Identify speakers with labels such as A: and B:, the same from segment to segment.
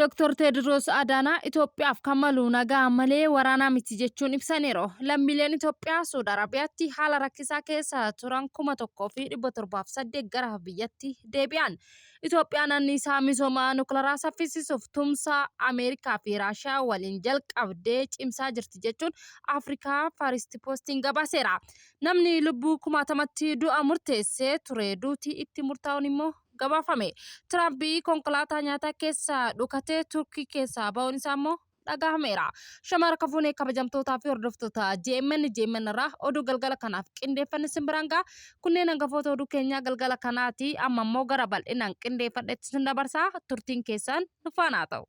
A: Dr. Tedros Adana Itoophiyaaf kamalu nagaa malee waraana miti jechuun ibsaniiru. Lammiileen Itoophiyaa Saudi Arabiyaatti haala rakkisaa keessa turan 1,708 gara biyyatti deebi'an. Itoophiyaan anniisaa misooma nukleeraa saffisiisuuf tumsa Ameerikaa fi Raashiyaa waliin jalqabdee cimsaa jirti jechuun Afrikaa First Postiin gabaaseera. Namni lubbuu 10,000tti du'a murteessee ture duuti itti murtaa'uun immoo gabaafame. Trump konkolaataa nyaataa keessa dhukatee Turkii keessa ba'uun isaa immoo dhagahameera. Shamara kafuunee kabajamtootaa fi hordoftoota JMN irraa oduu galgala kanaaf qindeeffanne simbirangaa kunneen hangafoota oduu keenyaa galgala kanaati. Amma immoo gara bal'inaan qindeeffadhetti sin dabarsaa turtiin keessan nu faana ta'u.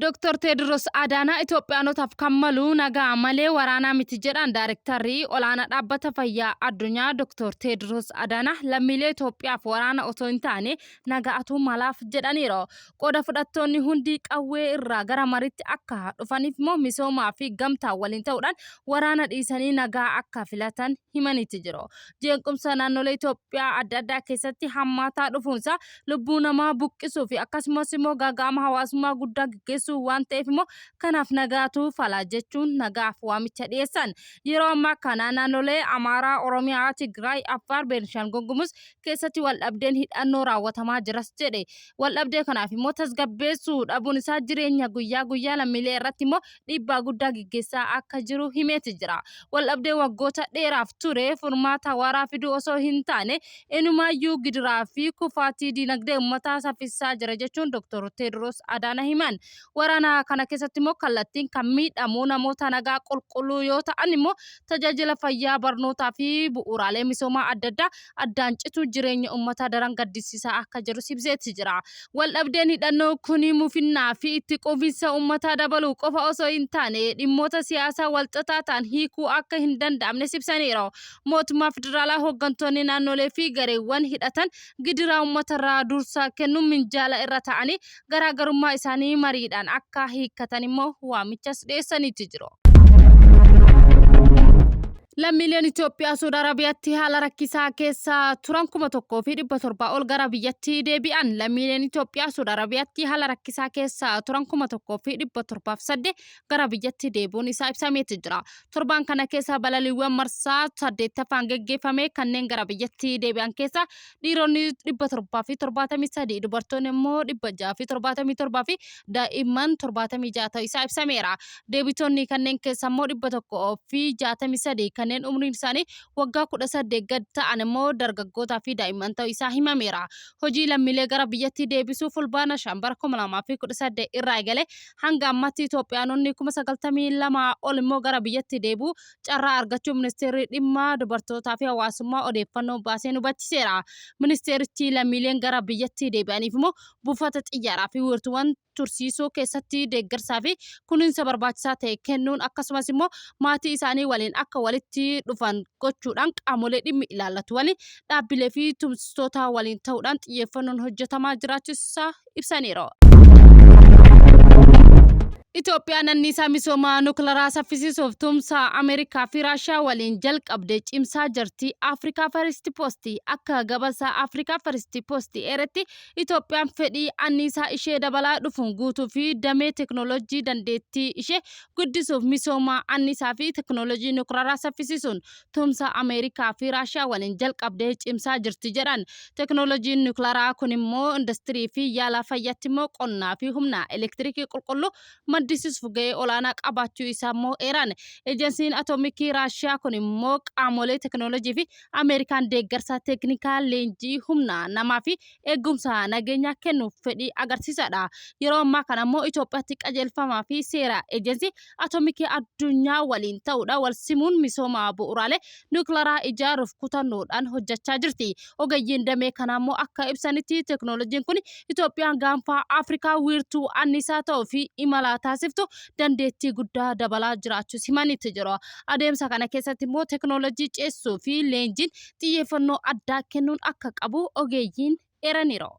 A: Dr. Tedros Adana Itoophiyaanotaaf kamalu nagaa malee waraana miti jedhan Daayirektarrii olaanaa dhaabbata fayyaa addunyaa Dr. Tedros Adana lammiilee Itoophiyaaf waraana otoo hin taane nagaatu malaaf jedhaniiru. Qooda fudhattoonni hundi qawwee irraa gara mariitti akka dhufaniif immoo misoomaa fi gamtaa waliin ta'uudhaan waraana dhiisanii nagaa akka filatan himaniiti jiru. Jeequmsa naannolee Itoophiyaa adda addaa keessatti hammaataa dhufuunsa lubbuu namaa buqqisuu fi akkasumas immoo gaaga'ama hawaasummaa guddaa gaggeessuu waan ta'eef immoo kanaaf nagaatu fala jechuun nagaaf waamicha dhiyeessan. Yeroo ammaa kana naannolee Amaaraa, Oromiyaa, Tigraay, Affaar, Beenishaangul Gumuz keessatti waldhabdeen hidhannoo raawwatamaa jiras jedhe. Waldhabdee kanaaf immoo tasgabbeessuu dhabuun isaa jireenya guyyaa guyyaa lammiilee irratti immoo dhiibbaa guddaa gaggeessaa akka jiru himeeti jira. Waldhabdee waggoota dheeraaf ture furmaata waaraa fiduu osoo hin taane eenyumaayyuu gidiraa fi kufaatii dinagdee uummataa saffisaa jira jechuun Dr. Tedros Adana himan. Waraana kana keessatti immoo kallattiin kan miidhamu namoota nagaa qulqulluu yoo ta'an immoo tajaajila fayyaa barnootaa fi bu'uuraalee misoomaa adda addaa addaan citu jireenya uummataa daran gaddisiisaa akka jiru ibseeti jira. Waldhabdeen hidhannoo kuni mufinnaa fi itti quufinsa uummataa dabaluu qofa osoo hin taane dhimmoota siyaasaa walxaxaa ta'an hiikuu akka hin danda'amne ibsaniiru. Mootummaa federaalaa hooggantoonni naannolee fi gareewwan hidhatan gidiraa uummatarraa dursa kennuun minjaala irra ta'anii garaagarummaa isaanii mariidhaan akka hiikkatan immoo waamichas dhiyeessaniiti jiru. Lammiileen Itoophiyaa Saudi Arabiyaatti haala rakkisaa keessa turan 1,700 ol gara biyyatti deebi'an. Lammiileen Itoophiyaa Saudi Arabiyaatti haala rakkisaa keessa turan 1,708 gara biyyatti deebi'uun isaa ibsameeti jira. Torban kana keessa balaliiwwan marsaa 8ffaan geggeeffame kanneen gara biyyatti deebi'an keessa dhiironni 773, dubartoonni immoo 677 fi daa'imman 76 ta'uu isaa ibsameera. Deebitoonni kanneen keessa immoo 163 kanneen umriin isaanii waggaa 18 gad ta'an immoo dargaggootaa fi daa'imman ta'uu isaa himameera. Hojii lammiilee gara biyyatti deebisuu fulbaana 2018 irraa eegale hanga ammatti Itoophiyaanonni 92,000 ol immoo gara biyyatti deebi'u carraa argachuu ministeerri dhimma dubartootaa fi hawaasummaa odeeffannoo baasee hubachiiseera. Ministeerichi lammiileen gara biyyatti deebi'aniif immoo buufata xiyyaaraa fi wiirtuuwwan tursiisuu keessatti deeggarsaa fi kunuunsa barbaachisaa ta'e kennuun akkasumas immoo maatii isaanii waliin akka walitti dhufan gochuudhaan qaamolee dhimmi ilaallatu waliin dhaabbilee fi tumsitoota waliin ta'uudhaan xiyyeeffannoon hojjetamaa jiraachuusaa ibsaniiru. Itoophiyaan anniisaa misooma nukleeraa saffisiisuuf tumsa Ameerikaa fi Raashiyaa waliin jalqabdee cimsaa jirti. Afrikaa First Post akka gabaasa Afrikaa First Post eeretti Itoophiyaan fedhii anniisaa ishee dabalaa dhufuun guutuu fi damee teknoolojii dandeettii ishee guddisuuf misooma anniisaa fi teknoolojii nukleeraa saffisiisuun tumsa Ameerikaa fi Raashiyaa waliin jalqabdee cimsaa jirti jedhan. Teknoolojiin nukleeraa kun immoo industirii fi yaala fayyaatti immoo qonnaa fi humna elektirikii qulqulluu maddisiisuuf gahee olaanaa qabaachuu isaa immoo eeran. Ejensiin atoomikii Raashiyaa kun immoo qaamolee teknoolojii fi Ameerikaan deeggarsa teeknikaa leenjii humna namaa fi eegumsa nageenyaa kennuuf fedhii agarsiisadha. Yeroo ammaa kana immoo Itoophiyaatti qajeelfamaa fi seera ejensii atoomikii addunyaa waliin ta'uudha wal simuun misooma bu'uuraalee nukleeraa ijaaruuf kutannoodhaan hojjechaa jirti. Ogeeyyiin damee kana immoo akka ibsanitti teknoolojiin kun Itoophiyaan gaanfa Afrikaa wiirtuu anniisaa ta'uu fi imala taasiftu dandeettii guddaa dabalaa jiraachuus himanitti jiru. Adeemsa kana keessatti immoo teknoolojii ceessuu fi leenjiin xiyyeeffannoo addaa kennuun akka qabu ogeeyyiin eeraniiru.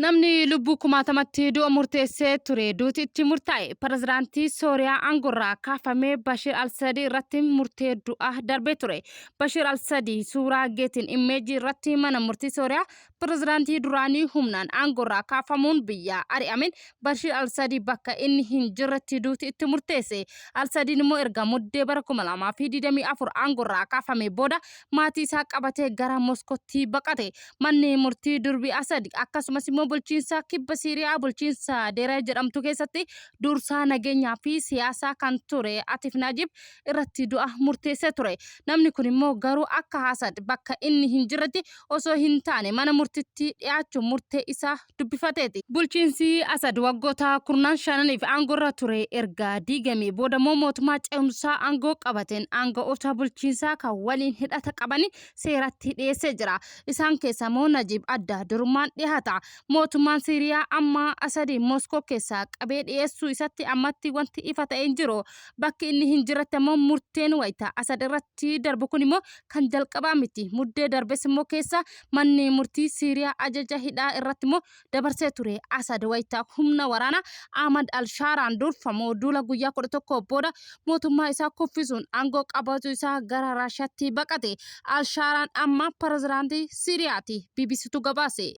A: Namni lubbuu kumaatamatti du'a murteessee ture duuti itti murtaa'e pirezidaantii Sooriyaa aangorraa kaafamee Bashir al-Sadii irratti murtee du'aa darbee ture. Bashir al-Sadii suuraa geetiin imeejii irratti mana murtii Sooriyaa pirezidaantii duraanii humnaan aangorraa kaafamuun biyyaa ari'ameen Bashir al-Sadii bakka inni hin jirretti duuti itti murteesse. Al-Sadiin immoo erga muddee bara 2024 aangorraa kaafamee booda maatii isaa qabatee gara Moskootti baqate. Manni murtii Durbii Asad akkasumas immoo bulchiinsa kibba Siiriyaa bulchiinsa Deera jedhamtu keessatti dursaa nageenyaa fi siyaasaa kan ture Atif Najib irratti du'a murteessee ture. Namni kun immoo garuu akka Asad bakka inni hin jirretti osoo hin taane mana murtiitti dhiyaachuun murtee isaa dubbifateeti. Bulchiinsi Asad waggoota 15 aangorra ture erga diigamee booda mootummaa ce'umsaa aangoo qabateen aangaa'ota bulchiinsaa kan waliin hidhata qabanii seeratti dhiyeessee jira. Isaan keessaa Najib adda durummaan dhiyaata. Mootummaan Siiriyaa amma Asadi Moskoo keessaa qabee dhiyeessuu isatti ammatti wanti ifa ta'ee hin jiru. Bakki inni hin jirretti immoo murteen wayita Asad irratti darbu kun immoo kan jalqabaa miti. Muddee darbes immoo keessa manni murtii Siiriyaa ajaja hidhaa irratti immoo dabarsee ture. Asad wayita humna waraanaa Ahmad al-Shaaraan durfamu duula guyyaa 11 booda mootummaa isaa kuffisuun aangoo qabatu isaa gara Raashiyaatti baqate. Al-Shaaraan amma pirezidaantii Siiriyaati. BBCtu gabaase.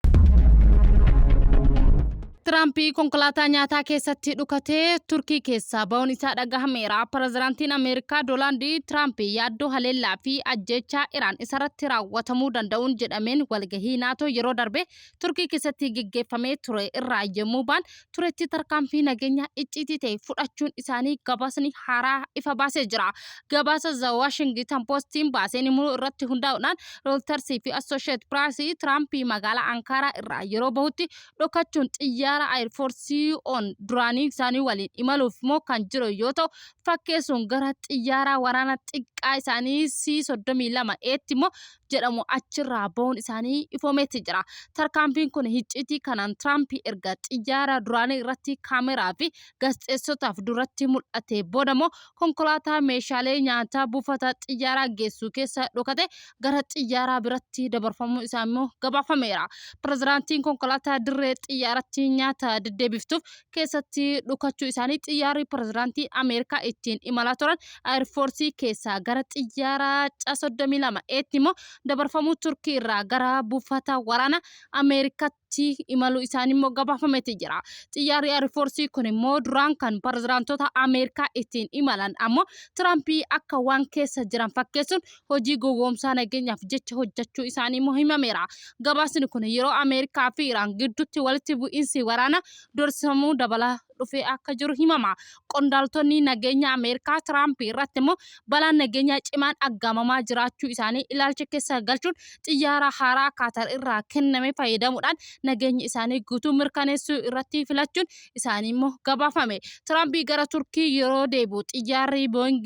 A: Tirampii konkolaataa nyaataa keessatti dhukatee Turkii keessaa ba'uun isaa dhagahameera. Pirezidaantiin Ameerikaa Doonaald Tirampii yaaddoo haleellaa fi ajjeechaa Iraan isarratti raawwatamuu danda'uun jedhameen walgahii naatoo yeroo darbe Turkii keessatti gaggeeffamee ture irraa yommuu ba'an turetti tarkaanfii nageenya icciitii ta'e fudhachuun isaanii gabaasni haaraa ifa baasee jira. Gabaasa The Washington Postiin baaseen immoo irratti hundaa'uudhaan Reuters fi Associated Press Tirampii magaalaa Ankaaraa irraa yeroo bahutti dhokachuun xiyyaara Air Force on duraanii isaanii waliin imaluuf immoo kan jiru yoo ta'u fakkeessuun gara xiyyaara waraana xiqqaa isaanii C-32 eetti immoo jedhamu achirraa bahuun isaanii ifoomeetti jira. Tarkaanfiin kun icciitii kanaan Tirampii erga xiyyaara duraanii irratti kaameraa fi gaazexeessotaaf duratti mul'ate booda immoo konkolaataa meeshaalee nyaataa buufata xiyyaaraa geessu keessa dhokate gara xiyyaaraa biratti dabarfamuu isaa immoo gabaafameera. Pirezidaantiin konkolaataa dirree xiyyaaratti nyaata deddeebiftuuf keessatti dhukachuu isaanii xiyyaarri pirezidaantii Ameerikaa ittiin imalaa turan Air Force keessaa gara xiyyaara C-32 eetti immoo dabarfamuu Turkii irraa gara buufata waraana Ameerikaatti imaluu isaanii immoo gabaafameeti jira. Xiyyaarri Air Force kun immoo duraan kan pirezidaantota Ameerikaa ittiin imalan ammoo Tirampii akka waan keessa jiran fakkeessuun hojii gowwoomsaa nageenyaaf jecha hojjechuu isaanii immoo himameera. Gabaasni kun yeroo Ameerikaa fi Iraan gidduutti walitti bu'iinsi waraana dorsamuu dabalaa dhufee akka jiru himama. Qondaaltonni nageenya Ameerikaa Tirampii irratti immoo balaan nageenyaa cimaan aggaamamaa jiraachuu isaanii ilaalcha keessa galchuun xiyyaara haaraa Kaatar irraa kenname fayyadamuudhaan nageenya isaanii guutuu mirkaneessuu irratti filachuun isaanii immoo gabaafame. Tirampii gara Turkii yeroo deebi'u xiyyaarri Boeing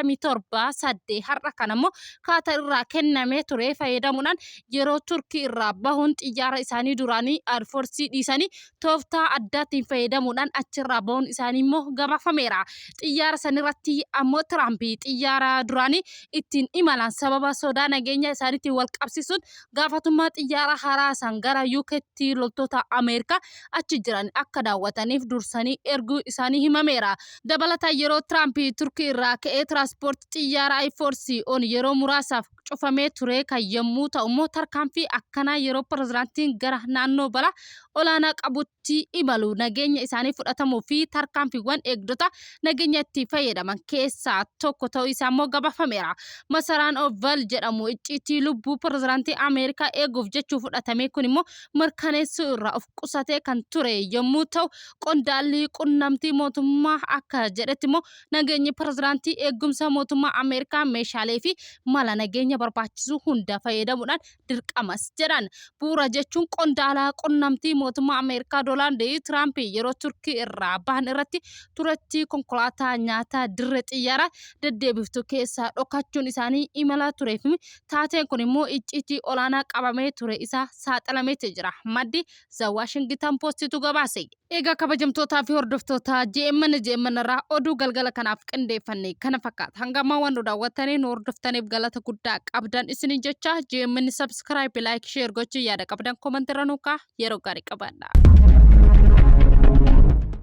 A: 747 har'a kana immoo Kaatar irraa kenname ture fayyadamuudhaan yeroo Turkii irraa bahuun xiyyaara isaanii duraanii Air Force dhiisanii tooftaa addaatiin fayyadamuudhaan achirraa bahuun isaanii immoo gabaafameera. Xiyyaara sanirratti ammoo Tirampii xiyyaara duraanii ittiin imalan sababa sodaa nageenya isaaniitiin wal qabsiisuun gaafatummaa xiyyaara haaraa san gara UK'tti loltoota Ameerikaa achi jiran akka daawwataniif dursanii erguu isaanii himameera. Dabalataan yeroo Tirampii Turkii irraa ka'ee tiraanspoortii xiyyaara Air Force on yeroo muraasaaf cufamee ture kan yommuu ta'u immoo tarkaanfii akkanaa yeroo pirezidaantiin gara naannoo balaa olaanaa qabutti imalu nageenya isaanii fudhatamuu fi tarkaanfiiwwan eegdota nageenya itti fayyadaman keessaa tokko ta'uu isaa immoo gabaafameera. Masaraan Oval jedhamu icciitii lubbuu pirezidaantii Ameerikaa eeguuf jechuu fudhatame kun immoo mirkaneessuu irraa of qusatee kan ture yommuu ta'u qondaalli qunnamtii mootummaa akka jedhetti immoo nageenyi pirezidaantii eegumsa mootummaa Ameerikaa meeshaalee fi mala nageenya barbaachisu hunda fayyadamuudhaan dirqamas jedhan. Bu'uura jechuun qondaalaa qunnamtii mootummaa Ameerikaa Doonaald Tirampii yeroo Turkii irraa bahan irratti turetti konkolaataa nyaataa dirree xiyyaaraa deddeebiftu keessaa dhokachuun isaanii imalaa tureef taateen kun immoo icciitii olaanaa qabamee ture isaa saaxilameeti jira. Maddi The Washington Postitu gabaase. Egaa kabajamtootaa fi hordoftoota JMN irraa oduu galgala kanaaf qindeeffannee kana fakkaata. Hanga ammaa waan daawwattanii nu hordoftaniif galata guddaa qabdan isiniin jecha JMN subscribe, like, share gochuu yaada qabdan comment irra nuukaa yeroo gaarii qabaadha.